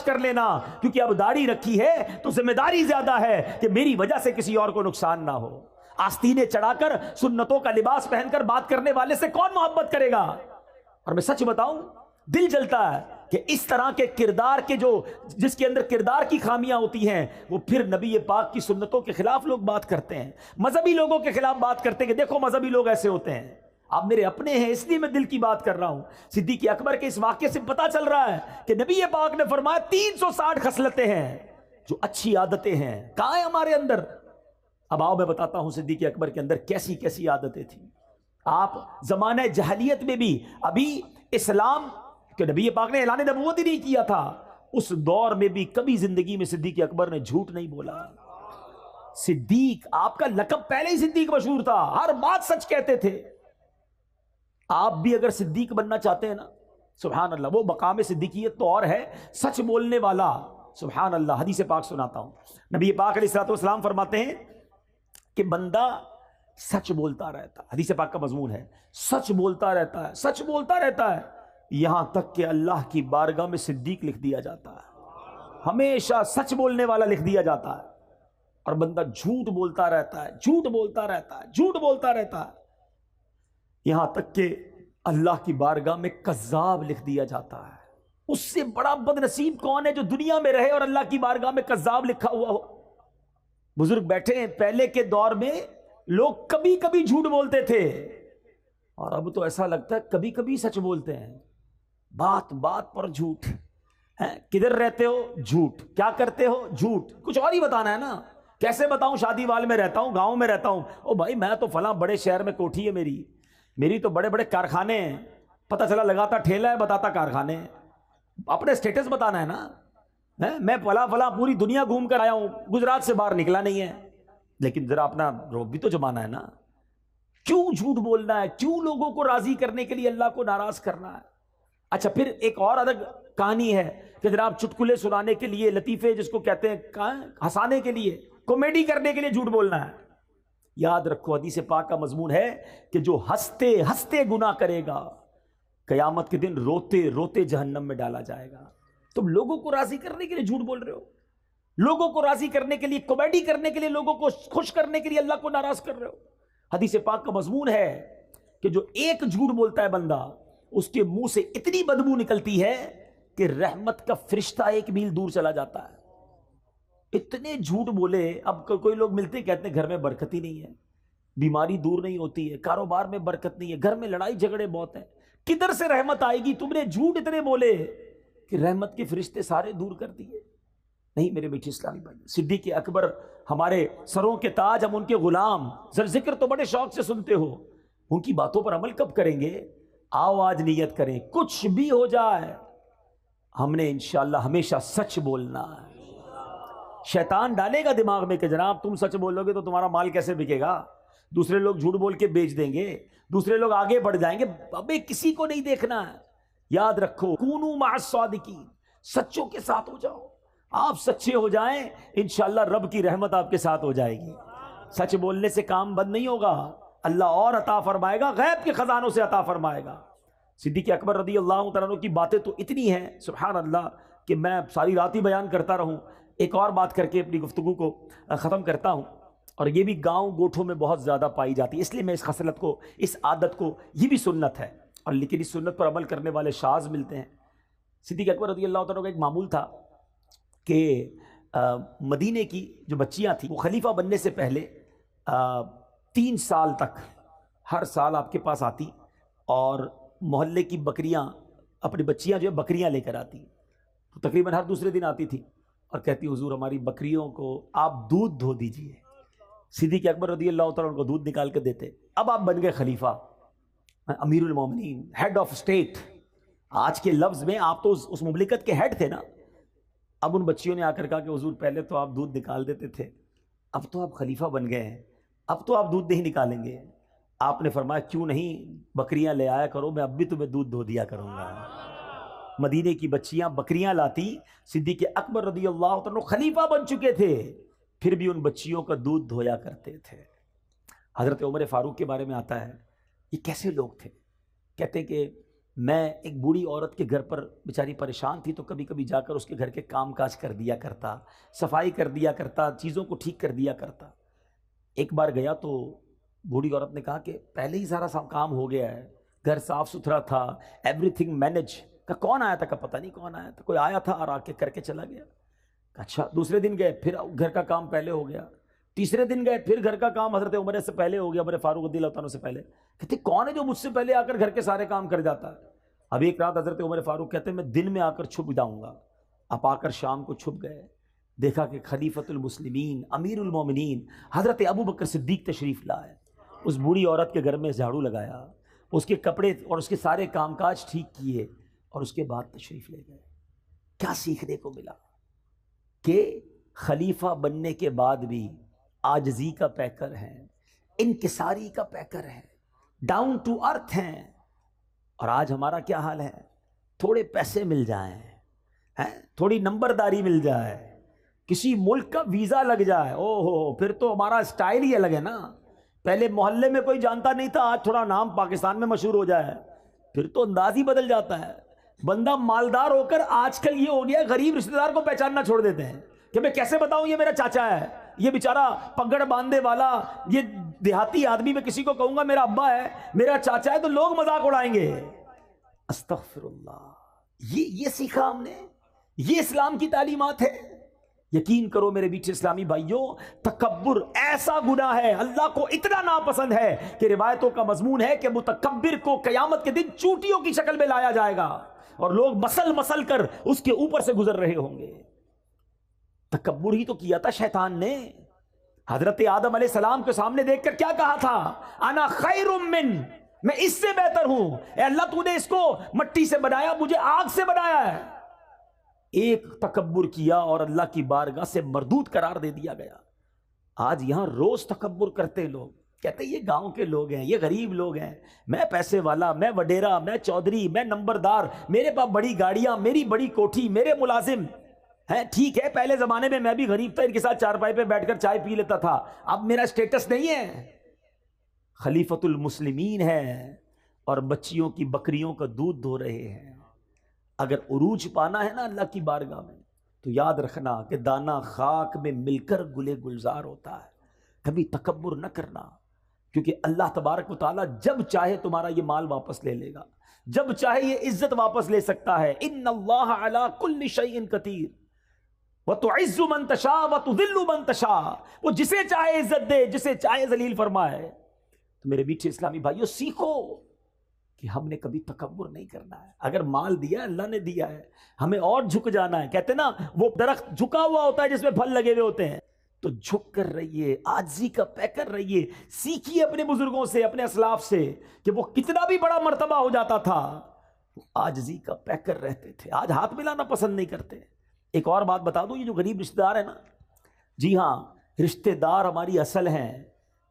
کر لینا، کیونکہ اب داڑھی رکھی ہے تو ذمہ داری زیادہ ہے کہ میری وجہ سے کسی اور کو نقصان نہ ہو۔ آستینے چڑھا کر سنتوں کا لباس پہن کر بات کرنے والے سے کون محبت کرے گا؟ اور میں سچ بتاؤں، دل جلتا ہے کہ اس طرح کے کردار کے جس کے اندر کردار کی خامیاں ہوتی ہیں، وہ پھر نبی پاک کی سنتوں کے خلاف لوگ بات کرتے ہیں، مذہبی لوگوں کے خلاف بات کرتے ہیں کہ دیکھو مذہبی لوگ ایسے ہوتے ہیں۔ آپ میرے اپنے ہیں، اس لیے میں دل کی بات کر رہا ہوں۔ صدیق اکبر کے اس واقعے سے پتا چل رہا ہے کہ نبی پاک نے فرمایا 360 خصلتیں ہیں جو اچھی عادتیں ہیں، کہاں ہیں ہمارے اندر؟ اب آؤ میں بتاتا ہوں صدیق اکبر کے اندر کیسی کیسی عادتیں تھیں۔ آپ زمانہ جہلیت میں بھی، ابھی اسلام کہ نبی پاک نے اعلان نبوت ہی نہیں کیا تھا، اس دور میں بھی کبھی زندگی میں صدیق اکبر نے جھوٹ نہیں بولا۔ صدیق، آپ کا لقب پہلے ہی صدیق مشہور تھا، ہر بات سچ کہتے تھے۔ آپ بھی اگر صدیق بننا چاہتے ہیں نا، سبحان اللہ، وہ مقام صدیقیت تو اور ہے، سچ بولنے والا، سبحان اللہ۔ حدیث پاک سناتا ہوں، نبی پاک علیہ الصلوۃ والسلام فرماتے ہیں کہ بندہ سچ بولتا رہتا ہے، حدیث پاک کا مضمون ہے، سچ بولتا رہتا ہے، سچ بولتا رہتا ہے، یہاں تک کہ اللہ کی بارگاہ میں صدیق لکھ دیا جاتا ہے، ہمیشہ سچ بولنے والا لکھ دیا جاتا ہے۔ اور بندہ جھوٹ بولتا رہتا ہے، جھوٹ بولتا رہتا ہے، جھوٹ بولتا رہتا ہے، یہاں تک کہ اللہ کی بارگاہ میں کذاب لکھ دیا جاتا ہے۔ اس سے بڑا بد نصیب کون ہے جو دنیا میں رہے اور اللہ کی بارگاہ میں کذاب لکھا ہوا ہو؟ بزرگ بیٹھے ہیں، پہلے کے دور میں لوگ کبھی کبھی جھوٹ بولتے تھے، اور اب تو ایسا لگتا ہے کبھی کبھی سچ بولتے ہیں، بات بات پر جھوٹ۔ کدھر رہتے ہو؟ جھوٹ۔ کیا کرتے ہو؟ جھوٹ۔ کچھ اور ہی بتانا ہے نا، کیسے بتاؤں شادی وال میں رہتا ہوں، گاؤں میں رہتا ہوں، او بھائی میں تو فلاں بڑے شہر میں کوٹھی ہے میری تو بڑے بڑے کارخانے ہیں، پتہ چلا لگاتا ٹھیلا ہے بتاتا کارخانے ہیں۔ اپنے سٹیٹس بتانا ہے نا، میں فلاں پوری دنیا گھوم کر آیا ہوں، گجرات سے باہر نکلا نہیں ہے، لیکن ذرا اپنا روب بھی تو جمانا ہے نا۔ کیوں جھوٹ بولنا ہے؟ کیوں لوگوں کو راضی کرنے کے لیے اللہ کو ناراض کرنا ہے؟ اچھا، پھر ایک اور الگ کہانی ہے کہ جناب چٹکلے سنانے کے لیے، لطیفے جس کو کہتے ہیں، ہنسانے کے لیے، کامیڈی کرنے کے لیے جھوٹ بولنا ہے۔ یاد رکھو، حدیث پاک کا مضمون ہے کہ جو ہنستے ہنستے گناہ کرے گا، قیامت کے دن روتے روتے جہنم میں ڈالا جائے گا۔ تم لوگوں کو راضی کرنے کے لیے جھوٹ بول رہے ہو، لوگوں کو راضی کرنے کے لیے، کامیڈی کرنے کے لیے، لوگوں کو خوش کرنے کے لیے اللہ کو ناراض کر رہے ہو۔ حدیث پاک کا مضمون ہے کہ جو ایک جھوٹ بولتا ہے بندہ، اس کے منہ سے اتنی بدبو نکلتی ہے کہ رحمت کا فرشتہ 1 میل دور چلا جاتا ہے۔ اتنے جھوٹ بولے، اب کوئی لوگ ملتے کہتے ہیں گھر میں برکت ہی نہیں ہے، بیماری دور نہیں ہوتی ہے، کاروبار میں برکت نہیں ہے، گھر میں لڑائی جھگڑے بہت ہیں، کدھر سے رحمت آئے گی؟ تم نے جھوٹ اتنے بولے کہ رحمت کے فرشتے سارے دور کر دیے۔ نہیں میرے میٹھے اسلامی بھائی، صدیق اکبر ہمارے سروں کے تاج، ہم ان کے غلام، ذکر تو بڑے شوق سے سنتے ہو، ان کی باتوں پر عمل کب کریں گے؟ آؤ آج نیت کریں، کچھ بھی ہو جائے ہم نے انشاءاللہ ہمیشہ سچ بولنا ہے۔ شیطان ڈالے گا دماغ میں کہ جناب تم سچ بولو گے تو تمہارا مال کیسے بکے گا، دوسرے لوگ جھوٹ بول کے بیچ دیں گے، دوسرے لوگ آگے بڑھ جائیں گے، ابے کسی کو نہیں دیکھنا ہے۔ یاد رکھو، کونوا مع الصادقین، سچوں کے ساتھ ہو جاؤ، آپ سچے ہو جائیں انشاءاللہ رب کی رحمت آپ کے ساتھ ہو جائے گی۔ سچ بولنے سے کام بند نہیں ہوگا، اللہ اور عطا فرمائے گا، غیب کے خزانوں سے عطا فرمائے گا۔ صدیق اکبر رضی اللہ تعالیٰ عنہ کی باتیں تو اتنی ہیں سبحان اللہ کہ میں ساری رات ہی بیان کرتا رہوں۔ ایک اور بات کر کے اپنی گفتگو کو ختم کرتا ہوں، اور یہ بھی گاؤں گوٹھوں میں بہت زیادہ پائی جاتی ہے، اس لیے میں اس خصلت کو، اس عادت کو، یہ بھی سنت ہے، اور لیکن اس سنت پر عمل کرنے والے شاذ ملتے ہیں۔ صدیق اکبر رضی اللہ تعالیٰ کا ایک معمول تھا کہ مدینے کی جو بچیاں تھیں، وہ خلیفہ بننے سے پہلے 3 سال تک ہر سال آپ کے پاس آتی، اور محلے کی بکریاں، اپنی بچیاں جو ہے بکریاں لے کر آتی، تو تقریباً ہر دوسرے دن آتی تھی اور کہتی حضور ہماری بکریوں کو آپ دودھ دھو دیجئے۔ صدیق اکبر رضی اللہ تعالیٰ ان کو دودھ نکال کے دیتے۔ اب آپ بن گئے خلیفہ، امیر المومنین، ہیڈ آف اسٹیٹ، آج کے لفظ میں آپ تو اس مملکت کے ہیڈ تھے نا۔ اب ان بچیوں نے آ کر کہا کہ حضور پہلے تو آپ دودھ نکال دیتے تھے، اب تو آپ خلیفہ بن گئے ہیں، اب تو آپ دودھ نہیں نکالیں گے۔ آپ نے فرمایا کیوں نہیں، بکریاں لے آیا کرو، میں اب بھی تمہیں دودھ دھو دیا کروں گا۔ مدینے کی بچیاں بکریاں لاتی، صدیق اکبر رضی اللہ عنہ خلیفہ بن چکے تھے، پھر بھی ان بچیوں کا دودھ دھویا کرتے تھے۔ حضرت عمر فاروق کے بارے میں آتا ہے، یہ کیسے لوگ تھے؟ کہتے ہیں کہ میں ایک بوڑھی عورت کے گھر پر بیچاری پریشان تھی، تو کبھی کبھی جا کر اس کے گھر کے کام کاج کر دیا کرتا، صفائی کر دیا کرتا، چیزوں کو ٹھیک کر دیا کرتا۔ ایک بار گیا تو بوڑھی عورت نے کہا کہ پہلے ہی سارا کام ہو گیا ہے، گھر صاف ستھرا تھا، ایوری تھنگ مینج۔ کہ کون آیا تھا؟ کہ پتہ نہیں کون آیا تھا، کوئی آیا تھا اور آ کے کر کے چلا گیا۔ اچھا، دوسرے دن گئے، پھر گھر کا کام پہلے ہو گیا۔ تیسرے دن گئے، پھر گھر کا کام حضرت عمر سے پہلے ہو گیا، عمر فاروق رضی اللہ عنہ سے پہلے۔ کہتے کون ہے جو مجھ سے پہلے آ کر گھر کے سارے کام کر جاتا ہے؟ اب ایک رات حضرت عمر فاروق کہتے ہیں میں دن میں آ کر چھپ جاؤں گا۔ اب آ کر شام کو چھپ گئے، دیکھا کہ خلیفۃ المسلمین امیر المومنین حضرت ابو بکر صدیق تشریف لائے۔ اس بوڑھی عورت کے گھر میں جھاڑو لگایا، اس کے کپڑے اور اس کے سارے کام کاج ٹھیک کیے، اور اس کے بعد تشریف لے گئے۔ کیا سیکھنے کو ملا؟ کہ خلیفہ بننے کے بعد بھی عاجزی کا پیکر ہیں، انکساری کا پیکر ہیں، ڈاؤن ٹو ارتھ ہیں۔ اور آج ہمارا کیا حال ہے؟ تھوڑے پیسے مل جائیں، تھوڑی نمبرداری مل جائے، کسی ملک کا ویزا لگ جائے، او ہو، پھر تو ہمارا سٹائل ہی الگ ہے نا۔ پہلے محلے میں کوئی جانتا نہیں تھا، آج تھوڑا نام پاکستان میں مشہور ہو جائے پھر تو انداز ہی بدل جاتا ہے۔ بندہ مالدار ہو کر آج کل یہ ہو گیا غریب رشتہ دار کو پہچاننا چھوڑ دیتے ہیں کہ میں کیسے بتاؤں یہ میرا چاچا ہے، یہ بیچارہ پگڑ باندھے والا، یہ دیہاتی آدمی، میں کسی کو کہوں گا میرا ابا ہے، میرا چاچا ہے، تو لوگ مذاق اڑائیں گے۔ استغفر اللہ، یہ سیکھا ہم نے، یہ اسلام کی تعلیمات ہے۔ یقین کرو میرے بیٹھے اسلامی بھائیوں، تکبر ایسا گناہ ہے، اللہ کو اتنا ناپسند ہے کہ روایتوں کا مضمون ہے کہ متکبر کو قیامت کے دن چوٹیوں کی شکل میں لایا جائے گا اور لوگ مسل مسل کر اس کے اوپر سے گزر رہے ہوں گے۔ تکبر ہی تو کیا تھا شیطان نے۔ حضرت آدم علیہ السلام کے سامنے دیکھ کر کیا کہا تھا؟ انا خیر من، میں اس سے بہتر ہوں، اے اللہ تو نے اس کو مٹی سے بنایا، مجھے آگ سے بنایا ہے۔ ایک تکبر کیا اور اللہ کی بارگاہ سے مردود قرار دے دیا گیا۔ آج یہاں روز تکبر کرتے لوگ، کہتے یہ گاؤں کے لوگ ہیں، یہ غریب لوگ ہیں، میں پیسے والا، میں وڈیرا، میں چودھری، میں نمبردار، میرے پاس بڑی گاڑیاں، میری بڑی کوٹھی، میرے ملازم ہیں۔ ٹھیک ہے، پہلے زمانے میں میں بھی غریب تھا، ان کے ساتھ چارپائی پہ بیٹھ کر چائے پی لیتا تھا، اب میرا سٹیٹس نہیں ہے۔ خلیفۃ المسلمین ہے اور بچیوں کی بکریوں کا دودھ دھو رہے ہیں۔ اگر عروج پانا ہے نا اللہ کی بارگاہ میں، تو یاد رکھنا کہ دانا خاک میں مل کر گلے گلزار ہوتا ہے۔ کبھی تکبر نہ کرنا، کیونکہ اللہ تبارک و تعالیٰ جب چاہے تمہارا یہ مال واپس لے لے گا، جب چاہے یہ عزت واپس لے سکتا ہے۔ ان اللہ علی کل شیء قدیر وتعز من تشاء وتذل من تشاء، وہ جسے چاہے عزت دے، جسے چاہے ذلیل فرمائے۔ تو میرے میٹھے اسلامی بھائیوں، سیکھو کہ ہم نے کبھی تکبر نہیں کرنا ہے۔ اگر مال دیا اللہ نے دیا ہے، ہمیں اور جھک جانا ہے۔ کہتے نا وہ درخت جھکا ہوا ہوتا ہے جس میں پھل لگے ہوئے ہوتے ہیں، تو جھک کر رہیے، عاجزی کا پیکر رہیے، سیکھیے اپنے بزرگوں سے، اپنے اسلاف سے کہ وہ کتنا بھی بڑا مرتبہ ہو جاتا تھا، وہ عاجزی کا پیکر رہتے تھے۔ آج ہاتھ ملانا پسند نہیں کرتے۔ ایک اور بات بتا دوں، یہ جو غریب رشتہ دار ہے نا، جی ہاں، رشتہ دار ہماری اصل ہیں،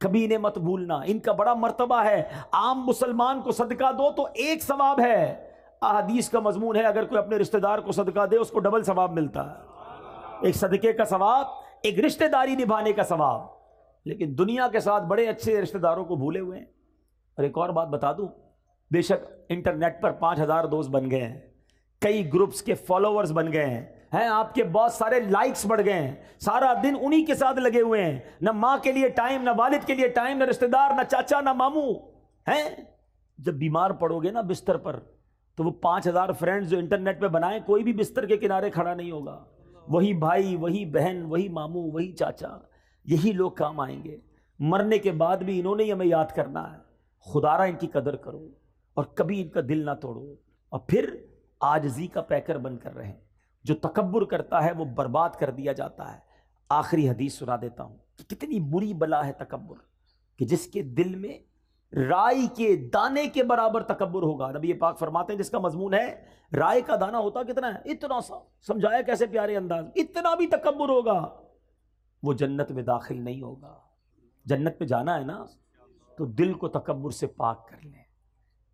کبھی انہیں مت بھولنا، ان کا بڑا مرتبہ ہے۔ عام مسلمان کو صدقہ دو تو ایک ثواب ہے، احادیث کا مضمون ہے اگر کوئی اپنے رشتہ دار کو صدقہ دے اس کو ڈبل ثواب ملتا ہے، ایک صدقے کا ثواب، ایک رشتہ داری نبھانے کا ثواب۔ لیکن دنیا کے ساتھ بڑے اچھے رشتہ داروں کو بھولے ہوئے ہیں۔ اور ایک اور بات بتا دوں، بے شک انٹرنیٹ پر 5000 دوست بن گئے ہیں، کئی گروپس کے فالوورز بن گئے ہیں، آپ کے بہت سارے لائکس بڑھ گئے ہیں، سارا دن انہی کے ساتھ لگے ہوئے ہیں، نہ ماں کے لیے ٹائم، نہ والد کے لیے ٹائم، نہ رشتہ دار، نہ چاچا، نہ ماموں ہیں۔ جب بیمار پڑو گے نا بستر پر، تو وہ 5000 فرینڈز جو انٹرنیٹ پہ بنائیں، کوئی بھی بستر کے کنارے کھڑا نہیں ہوگا، وہی بھائی، وہی بہن، وہی ماموں، وہی چاچا، یہی لوگ کام آئیں گے۔ مرنے کے بعد بھی انہوں نے ہی ہمیں یاد کرنا ہے۔ خدا را ان کی قدر کرو اور کبھی ان کا دل نہ توڑو، اور پھر عاجزی کا پیکر بن کر رہیں۔ جو تکبر کرتا ہے وہ برباد کر دیا جاتا ہے۔ آخری حدیث سنا دیتا ہوں کہ کتنی بری بلا ہے تکبر، کہ جس کے دل میں رائی کے دانے کے برابر تکبر ہوگا۔ نبی پاک فرماتے ہیں جس کا مضمون ہے رائے کا دانہ ہوتا کتنا ہے، اتنا سا، سمجھایا کیسے پیارے انداز، اتنا بھی تکبر ہوگا، وہ جنت میں داخل نہیں ہوگا۔ جنت میں جانا ہے نا، تو دل کو تکبر سے پاک کر لیں،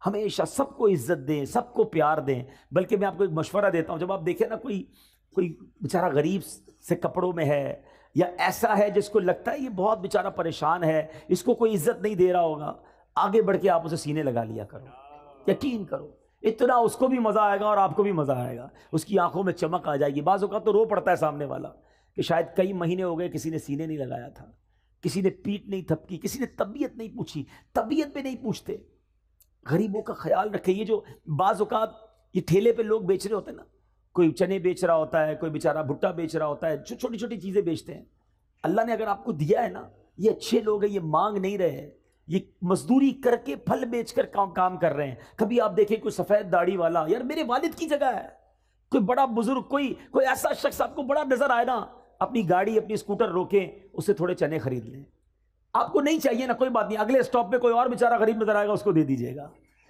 ہمیشہ سب کو عزت دیں، سب کو پیار دیں۔ بلکہ میں آپ کو ایک مشورہ دیتا ہوں، جب آپ دیکھیں نا کوئی بیچارہ غریب سے کپڑوں میں ہے، یا ایسا ہے جس کو لگتا ہے یہ بہت بیچارہ پریشان ہے، اس کو کوئی عزت نہیں دے رہا ہوگا، آگے بڑھ کے آپ اسے سینے لگا لیا کرو۔ یقین کرو اتنا اس کو بھی مزہ آئے گا اور آپ کو بھی مزہ آئے گا، اس کی آنکھوں میں چمک آ جائے گی۔ بعض اوقات تو رو پڑتا ہے سامنے والا کہ شاید کئی مہینے ہو گئے کسی نے سینے نہیں لگایا تھا، کسی نے پیٹ نہیں تھپکی، کسی نے طبیعت نہیں پوچھی۔ طبیعت پہ نہیں پوچھتے، غریبوں کا خیال رکھے۔ یہ جو بعض اوقات یہ ٹھیلے پہ لوگ بیچ رہے ہوتے ہیں نا، کوئی چنے بیچ رہا ہوتا ہے، کوئی بیچارہ بھٹا بیچ رہا ہوتا ہے، جو چھوٹی چھوٹی چیزیں بیچتے ہیں، اللہ نے اگر آپ کو دیا ہے نا، یہ اچھے لوگ ہیں، یہ مانگ نہیں رہے، یہ مزدوری کر کے پھل بیچ کر کام کر رہے ہیں۔ کبھی آپ دیکھیں کوئی سفید داڑھی والا، یار میرے والد کی جگہ ہے، کوئی بڑا بزرگ، کوئی ایسا شخص آپ کو بڑا نظر آئے نا، اپنی گاڑی اپنی اسکوٹر روکیں، اس سے تھوڑے چنے خرید لیں۔ آپ کو نہیں چاہیے نا، کوئی بات نہیں، اگلے اسٹاپ پہ کوئی اور بیچارہ غریب نظر آئے گا، اس کو دے دیجیے گا۔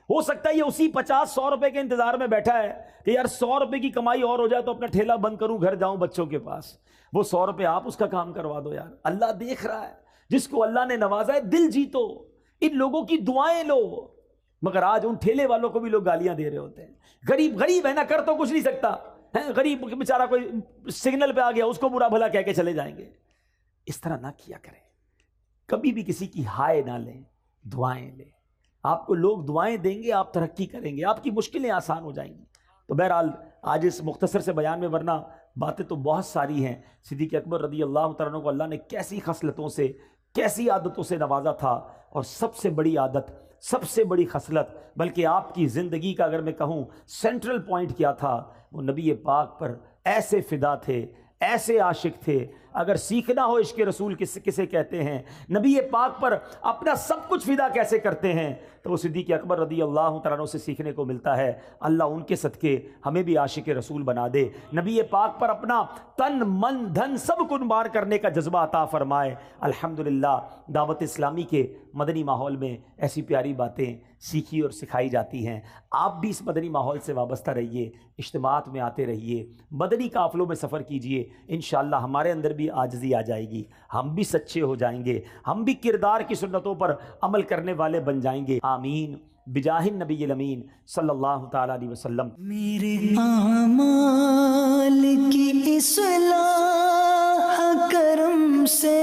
ہو سکتا ہے یہ اسی 50-100 روپے کے انتظار میں بیٹھا ہے کہ یار 100 روپے کی کمائی اور ہو جائے تو اپنا ٹھیلا بند کروں، گھر جاؤں بچوں کے پاس۔ وہ 100 روپے آپ اس کا کام کروا دو یار، اللہ دیکھ رہا ہے۔ جس کو اللہ نے نوازا ہے دل جیتو، ان لوگوں کی دعائیں لو۔ مگر آج ان ٹھیلے والوں کو بھی لوگ گالیاں دے رہے ہوتے ہیں۔ غریب ہے نا، کر تو کچھ نہیں سکتا ہے، غریب بیچارہ کوئی سگنل پہ آ گیا، اس کو برا بھلا کہہ کے چلے جائیں گے۔ اس طرح نہ کیا کریں، کبھی بھی کسی کی ہائے نہ لیں، دعائیں لیں۔ آپ کو لوگ دعائیں دیں گے، آپ ترقی کریں گے، آپ کی مشکلیں آسان ہو جائیں گی۔ تو بہرحال آج اس مختصر سے بیان میں، ورنہ باتیں تو بہت ساری ہیں۔ صدیق اکبر رضی اللہ تعالیٰ عنہ کو اللہ نے کیسی خصلتوں سے، کیسی عادتوں سے نوازا تھا، اور سب سے بڑی عادت، سب سے بڑی خصلت، بلکہ آپ کی زندگی کا اگر میں کہوں سینٹرل پوائنٹ کیا تھا، وہ نبی پاک پر ایسے فدا تھے، ایسے عاشق تھے۔ اگر سیکھنا ہو عشق رسول کسے کہتے ہیں، نبی پاک پر اپنا سب کچھ فدا کیسے کرتے ہیں، تو وہ صدیق اکبر رضی اللہ تعالیٰ عنہ سے سیکھنے کو ملتا ہے۔ اللہ ان کے صدقے ہمیں بھی عاشق رسول بنا دے، نبی پاک پر اپنا تن من دھن سب قربان کرنے کا جذبہ عطا فرمائے۔ الحمدللہ دعوت اسلامی کے مدنی ماحول میں ایسی پیاری باتیں سیکھی اور سکھائی جاتی ہیں۔ آپ بھی اس مدنی ماحول سے وابستہ رہیے، اجتماعات میں آتے رہیے، مدنی قافلوں میں سفر کیجیے، انشاءاللہ ہمارے اندر بھی عاجزی آ جائے گی، ہم بھی سچے ہو جائیں گے، ہم بھی کردار کی سنتوں پر عمل کرنے والے بن جائیں گے۔ آمین بجاہ النبی الامین صلی اللہ تعالیٰ علیہ وسلم۔ میرے اعمال کی اصلاح کرم سے